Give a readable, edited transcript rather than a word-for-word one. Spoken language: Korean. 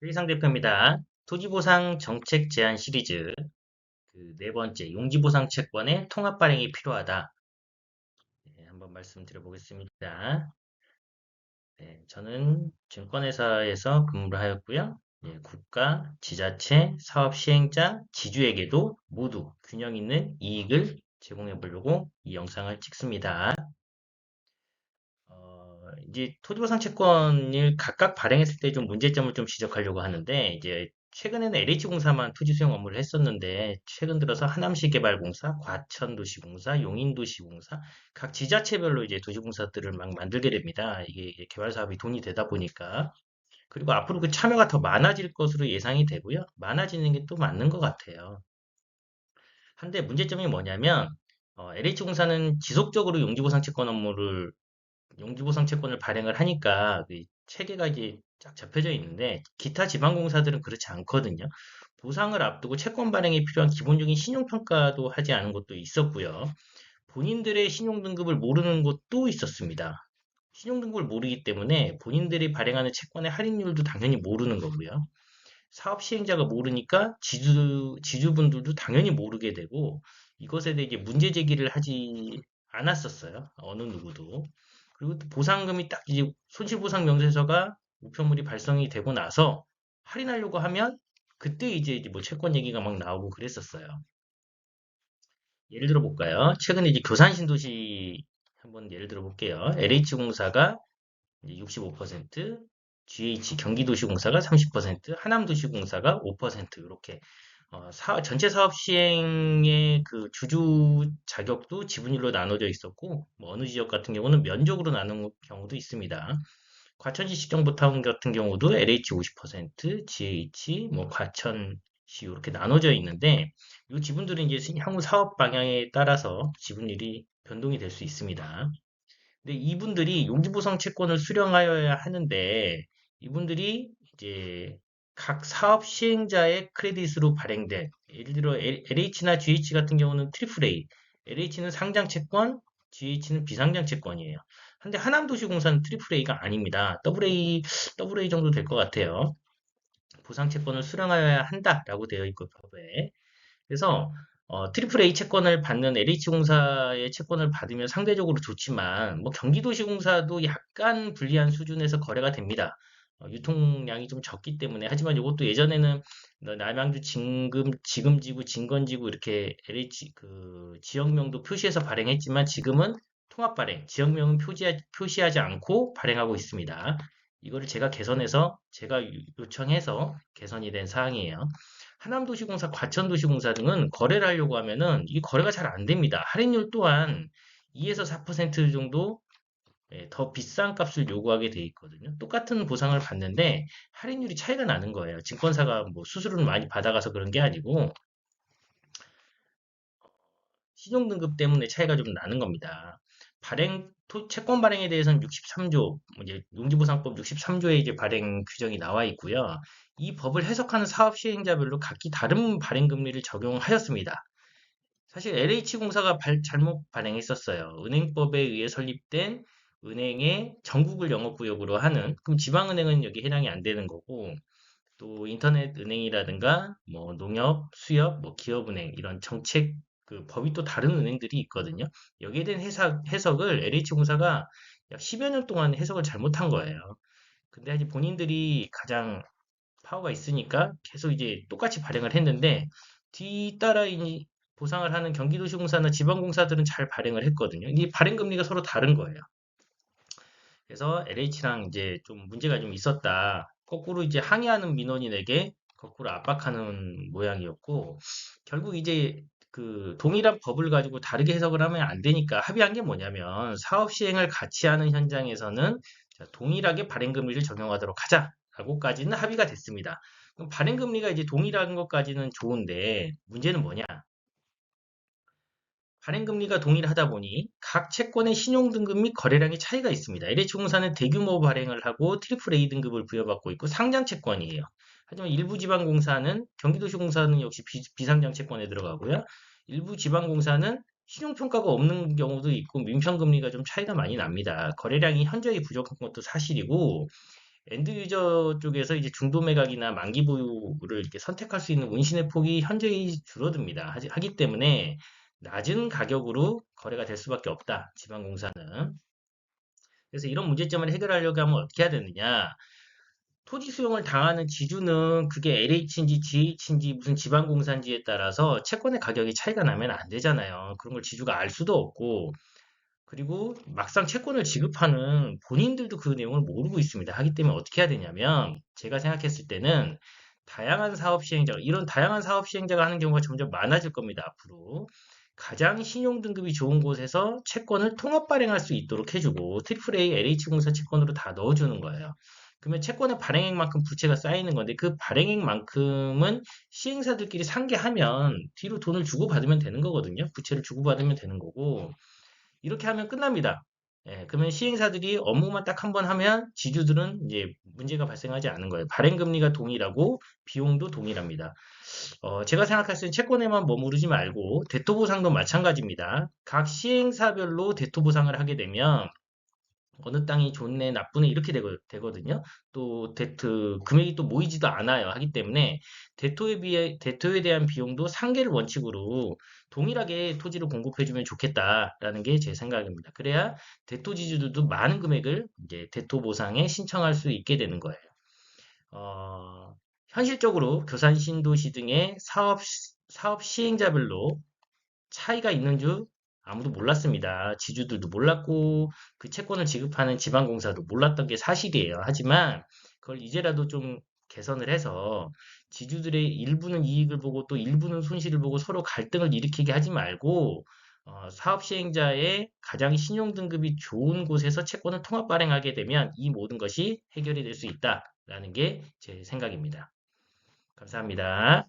최희상 대표입니다. 토지보상 정책 제안 시리즈 그 네 번째 용지보상 채권의 통합 발행이 필요하다. 네, 한번 말씀드려 보겠습니다. 네, 저는 증권회사에서 근무를 하였고요. 예, 국가, 지자체, 사업 시행자, 지주에게도 모두 균형 있는 이익을 제공해 보려고 이 영상을 찍습니다. 이제 토지보상 채권을 각각 발행했을 때 좀 문제점을 좀 지적하려고 하는데, 이제 최근에는 LH공사만 토지 수용 업무를 했었는데, 최근 들어서 하남시개발공사, 과천도시공사, 용인도시공사, 각 지자체별로 이제 도시공사들을 막 만들게 됩니다. 이게 개발 사업이 돈이 되다 보니까. 그리고 앞으로 그 참여가 더 많아질 것으로 예상이 되고요. 많아지는 게 또 맞는 것 같아요. 한데 문제점이 뭐냐면, LH공사는 지속적으로 용지보상 채권 업무를 용지보상 채권을 발행을 하니까 그 체계가 이제 쫙 잡혀져 있는데 기타 지방공사들은 그렇지 않거든요. 보상을 앞두고 채권 발행에 필요한 기본적인 신용평가도 하지 않은 것도 있었고요. 본인들의 신용등급을 모르는 것도 있었습니다. 신용등급을 모르기 때문에 본인들이 발행하는 채권의 할인율도 당연히 모르는 거고요. 사업 시행자가 모르니까 지주분들도 당연히 모르게 되고 이것에 대해 이제 문제 제기를 하지 않았었어요. 어느 누구도. 그리고 또 보상금이 딱 이제 손실보상 명세서가 우편물이 발송이 되고 나서 할인하려고 하면 그때 이제 뭐 채권 얘기가 막 나오고 그랬었어요. 예를 들어 볼까요? 최근에 이제 교산 신도시 한번 예를 들어 볼게요. LH공사가 이제 65%, GH 경기도시공사가 30%, 하남도시공사가 5% 이렇게 전체 사업 시행의 그 주주 자격도 지분율로 나눠져 있었고 뭐 어느 지역 같은 경우는 면적으로 나눈 경우도 있습니다. 과천시 시정보타운 같은 경우도 LH 50%, GH, 뭐 과천시 이렇게 나눠져 있는데 이 지분들은 이제 향후 사업 방향에 따라서 지분율이 변동이 될 수 있습니다. 근데 이분들이 용지보상 채권을 수령하여야 하는데 이분들이 이제 각 사업 시행자의 크레딧으로 발행된 예를 들어 LH나 GH 같은 경우는 트리플 A, LH는 상장 채권, GH는 비상장 채권이에요. 근데 하남도시공사는 트리플 A가 아닙니다. 더블 A 정도 될 것 같아요. 보상 채권을 수령하여야 한다라고 되어 있고 법에. 그래서 트리플 A 채권을 받는 LH공사의 채권을 받으면 상대적으로 좋지만 뭐 경기도시공사도 약간 불리한 수준에서 거래가 됩니다. 유통량이 좀 적기 때문에 하지만 이것도 예전에는 남양주 지금지구 진건지구 이렇게 LH 그 지역명도 표시해서 발행했지만 지금은 통합 발행 지역명은 표시하지 않고 발행하고 있습니다. 이거를 제가 개선해서 제가 요청해서 개선이 된 사항이에요. 하남도시공사, 과천도시공사 등은 거래를 하려고 하면은 이 거래가 잘 안 됩니다. 할인율 또한 2에서 4% 정도 더 비싼 값을 요구하게 돼 있거든요. 똑같은 보상을 받는데 할인율이 차이가 나는 거예요. 증권사가 뭐 수수료를 많이 받아가서 그런 게 아니고 신용등급 때문에 차이가 좀 나는 겁니다. 채권 발행에 대해서는 63조, 이제 용지보상법 63조에 이제 발행 규정이 나와 있고요. 이 법을 해석하는 사업 시행자별로 각기 다른 발행 금리를 적용하였습니다. 사실 LH공사가 잘못 발행했었어요. 은행법에 의해 설립된 은행의 전국을 영업구역으로 하는, 그럼 지방은행은 여기 해당이 안 되는 거고, 또 인터넷 은행이라든가 뭐 농협, 수협, 뭐 기업은행 이런 정책 그 법이 또 다른 은행들이 있거든요. 여기에 대한 해석을 LH공사가 약 10여 년 동안 해석을 잘못한 거예요. 근데 아직 본인들이 가장 파워가 있으니까 계속 이제 똑같이 발행을 했는데 뒤따라 이 보상을 하는 경기도시공사나 지방공사들은 잘 발행을 했거든요. 이 발행 금리가 서로 다른 거예요. 그래서 LH랑 이제 좀 문제가 좀 있었다. 거꾸로 이제 항의하는 민원인에게 거꾸로 압박하는 모양이었고, 결국 이제 그 동일한 법을 가지고 다르게 해석을 하면 안 되니까 합의한 게 뭐냐면 사업 시행을 같이 하는 현장에서는 자, 동일하게 발행금리를 적용하도록 하자라고까지는 합의가 됐습니다. 그럼 발행금리가 이제 동일한 것까지는 좋은데 문제는 뭐냐? 발행금리가 동일하다 보니 각 채권의 신용등급 및 거래량의 차이가 있습니다. LH공사는 대규모 발행을 하고 트리플 A 등급을 부여받고 있고 상장 채권이에요. 하지만 일부 지방공사는 경기도시공사는 역시 비상장 채권에 들어가고요. 일부 지방공사는 신용평가가 없는 경우도 있고 민평금리가 좀 차이가 많이 납니다. 거래량이 현저히 부족한 것도 사실이고 엔드 유저 쪽에서 이제 중도 매각이나 만기 보유를 이렇게 선택할 수 있는 운신의 폭이 현저히 줄어듭니다. 하기 때문에 낮은 가격으로 거래가 될 수밖에 없다. 지방공사는. 그래서 이런 문제점을 해결하려고 하면 어떻게 해야 되느냐? 토지 수용을 당하는 지주는 그게 LH인지 GH인지 무슨 지방공사인지에 따라서 채권의 가격이 차이가 나면 안 되잖아요. 그런 걸 지주가 알 수도 없고, 그리고 막상 채권을 지급하는 본인들도 그 내용을 모르고 있습니다. 하기 때문에 어떻게 해야 되냐면, 제가 생각했을 때는 다양한 사업 시행자, 이런 다양한 사업 시행자가 하는 경우가 점점 많아질 겁니다, 앞으로. 가장 신용 등급이 좋은 곳에서 채권을 통합 발행할 수 있도록 해주고, 트리플 A LH공사 채권으로 다 넣어주는 거예요. 그러면 채권의 발행액만큼 부채가 쌓이는 건데, 그 발행액만큼은 시행사들끼리 상계하면 뒤로 돈을 주고받으면 되는 거거든요. 부채를 주고받으면 되는 거고, 이렇게 하면 끝납니다. 예, 그러면 시행사들이 업무만 딱 한 번 하면 지주들은 이제 문제가 발생하지 않는 거예요. 발행금리가 동일하고 비용도 동일합니다. 제가 생각했을 때 채권에만 머무르지 말고 대토보상도 마찬가지입니다. 각 시행사별로 대토보상을 하게 되면 어느 땅이 좋네, 나쁘네 이렇게 되거든요. 또 대트 금액이 또 모이지도 않아요. 하기 때문에 대토에 대한 비용도 상계를 원칙으로 동일하게 토지를 공급해주면 좋겠다라는 게 제 생각입니다. 그래야 대토지주들도 많은 금액을 이제 대토 보상에 신청할 수 있게 되는 거예요. 현실적으로 교산 신도시 등의 사업 시행자별로 차이가 있는 줄 아무도 몰랐습니다. 지주들도 몰랐고 그 채권을 지급하는 지방공사도 몰랐던 게 사실이에요. 하지만 그걸 이제라도 좀 개선을 해서 지주들의 일부는 이익을 보고 또 일부는 손실을 보고 서로 갈등을 일으키게 하지 말고 사업 시행자의 가장 신용 등급이 좋은 곳에서 채권을 통합 발행하게 되면 이 모든 것이 해결이 될 수 있다라는 게 제 생각입니다. 감사합니다.